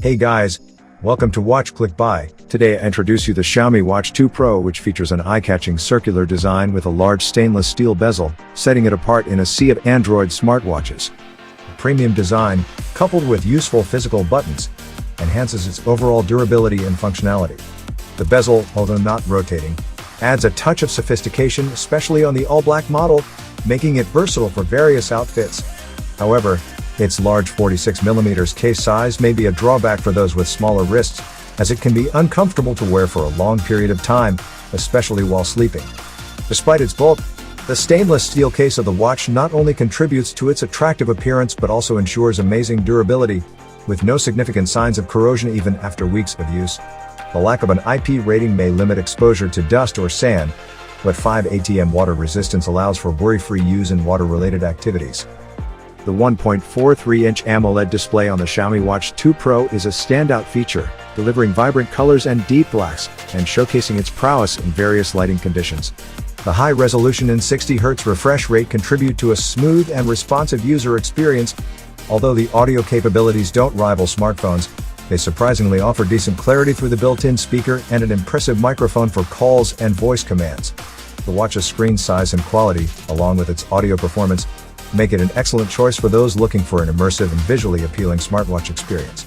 Hey guys, welcome to WatchClickBuy. Today I introduce you the Xiaomi Watch 2 Pro, which features an eye-catching circular design with a large stainless steel bezel, setting it apart in a sea of Android smartwatches. The premium design, coupled with useful physical buttons, enhances its overall durability and functionality. The bezel, although not rotating, adds a touch of sophistication, especially on the all-black model, making it versatile for various outfits. However, its large 46mm case size may be a drawback for those with smaller wrists, as it can be uncomfortable to wear for a long period of time, especially while sleeping. Despite its bulk, the stainless steel case of the watch not only contributes to its attractive appearance but also ensures amazing durability, with no significant signs of corrosion even after weeks of use. The lack of an IP rating may limit exposure to dust or sand, but 5 ATM water resistance allows for worry-free use in water-related activities. The 1.43-inch AMOLED display on the Xiaomi Watch 2 Pro is a standout feature, delivering vibrant colors and deep blacks, and showcasing its prowess in various lighting conditions. The high resolution and 60 Hz refresh rate contribute to a smooth and responsive user experience. Although the audio capabilities don't rival smartphones, they surprisingly offer decent clarity through the built-in speaker and an impressive microphone for calls and voice commands. The watch's screen size and quality, along with its audio performance, make it an excellent choice for those looking for an immersive and visually appealing smartwatch experience.